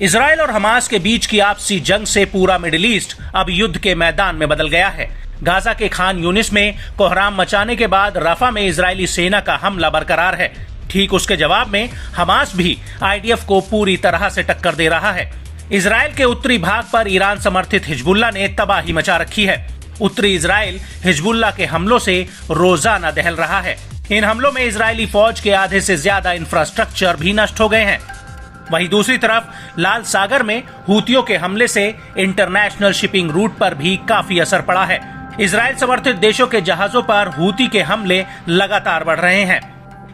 Israel और Hamas के बीच की आपसी जंग से पूरा मिडिल ईस्ट अब युद्ध के मैदान में बदल गया है। गाजा के खान यूनिस में कोहराम मचाने के बाद रफा में इजरायली सेना का हमला बरकरार है। ठीक उसके जवाब में हमास भी आईडीएफ को पूरी तरह से टक्कर दे रहा है। इजराइल के उत्तरी भाग पर ईरान समर्थित हिजबुल्लाह ने तबाही मचा रखी है। उत्तरी इजराइल हिजबुल्लाह के हमलों से रोजाना दहल रहा है। इन हमलों में इजरायली फौज के आधे से ज्यादा इंफ्रास्ट्रक्चर भी नष्ट हो गए हैं। वहीं दूसरी तरफ लाल सागर में हूतियों के हमले से इंटरनेशनल शिपिंग रूट पर भी काफी असर पड़ा है। इजराइल समर्थित देशों के जहाजों पर हूती के हमले लगातार बढ़ रहे हैं।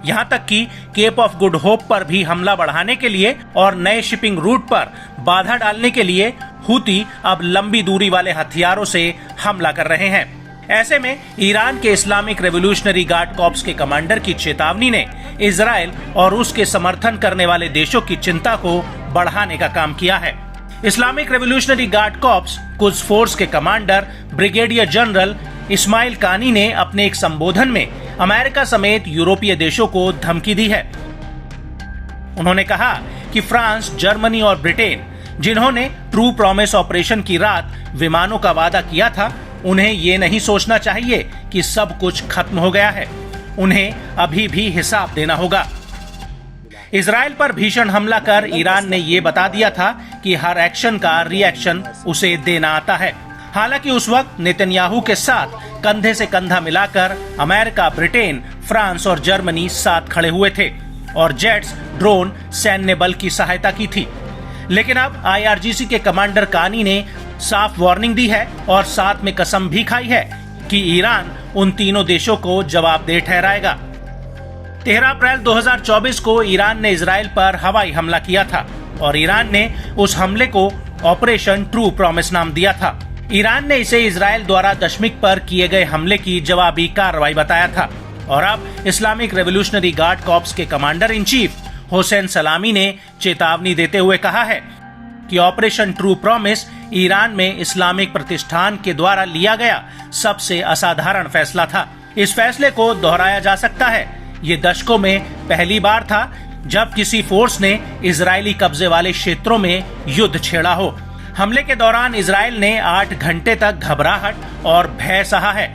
यहाँ तक कि केप ऑफ गुड होप पर भी हमला बढ़ाने के लिए और नए शिपिंग रूट पर बाधा डालने के लिए हूती अब लंबी दूरी वाले हथियारों से हमला कर रहे हैं। ऐसे में ईरान के इस्लामिक रेवोल्यूशनरी गार्ड कॉर्प्स के कमांडर की चेतावनी ने इजराइल और उसके समर्थन करने वाले देशों की चिंता को बढ़ाने का काम किया है। Islamic revolutionary guard corps Quds force के कमांडर ब्रिगेडियर जनरल इस्माइल कानी ने अपने एक संबोधन में अमेरिका समेत यूरोपीय देशों को धमकी दी है। उन्होंने कहा कि फ्रांस, जर्मनी और ब्रिटेन, जिन्होंने ट्रू प्रॉमिस ऑपरेशन की रात विमानों का वादा किया था, उन्हें ये नहीं सोचना चाहिए कि सब कुछ खत्म हो गया है। उन्हें अभी भी हिसाब देना होगा। इजराइल पर भीषण हमला कर ईरान ने ये बता दिया था कि हर एक्शन का रिएक्शन उसे देना आता है। हालांकि उस वक्त नेतन्याहू के साथ कंधे से कंधा मिलाकर अमेरिका, ब्रिटेन, फ्रांस और जर्मनी साथ खड़े हुए थे और जेट्स, ड्रोन, सैन्य बल की सहायता की थी। लेकिन अब आईआरजीसी के कमांडर कानी ने साफ वार्निंग दी है और साथ में कसम भी खाई है कि ईरान उन तीनों देशों को जवाबदेह ठहराएगा। 13 अप्रैल 2024 को ईरान ने इजराइल पर हवाई हमला किया था और ईरान ने उस हमले को ऑपरेशन ट्रू प्रॉमिस नाम दिया था। ईरान ने इसे इजराइल द्वारा दशमिक पर किए गए हमले की जवाबी कार्रवाई बताया था और अब इस्लामिक रेवोल्यूशनरी गार्ड कॉर्प्स के कमांडर इन चीफ हुसैन सलामी ने चेतावनी देते हुए कहा है कि ऑपरेशन ट्रू प्रॉमिस ईरान में इस्लामिक प्रतिष्ठान के द्वारा लिया गया सबसे असाधारण फैसला था। इस फैसले को दोहराया जा सकता है। ये दशकों में पहली बार था जब किसी फोर्स ने इजरायली कब्जे वाले क्षेत्रों में युद्ध छेड़ा हो। हमले के दौरान इजराइल ने 8 घंटे तक घबराहट और भय सहा है।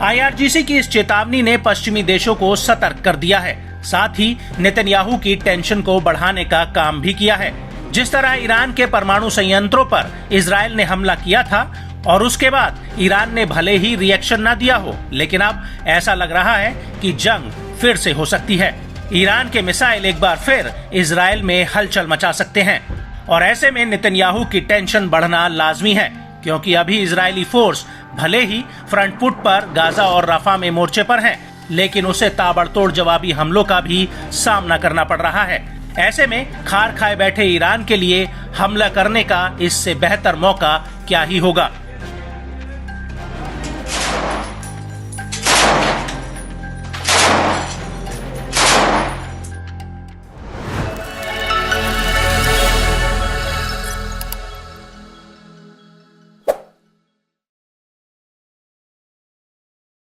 आईआरजीसी की इस चेतावनी ने पश्चिमी देशों को सतर्क कर दिया है। साथ ही नेतन्याहू की टेंशन को बढ़ाने का काम भी किया है। जिस तरह ईरान के परमाणु संयंत्रों पर इजराइल ने हमला किया था और उसके बाद ईरान ने भले ही रिएक्शन न दिया हो, लेकिन अब ऐसा लग रहा है कि जंग फिर से हो सकती है। ईरान के मिसाइल एक बार फिर इजराइल में हलचल मचा सकते हैं और ऐसे में नेतन्याहू की टेंशन बढ़ना लाजमी है, क्योंकि अभी इजरायली फोर्स भले ही फ्रंट फुट पर गाजा और रफा में मोर्चे पर हैं, लेकिन उसे ताबड़तोड़ जवाबी हमलों का भी सामना करना पड़ रहा है। ऐसे में खार खाए बैठे ईरान के लिए हमला करने का इससे बेहतर मौका क्या ही होगा।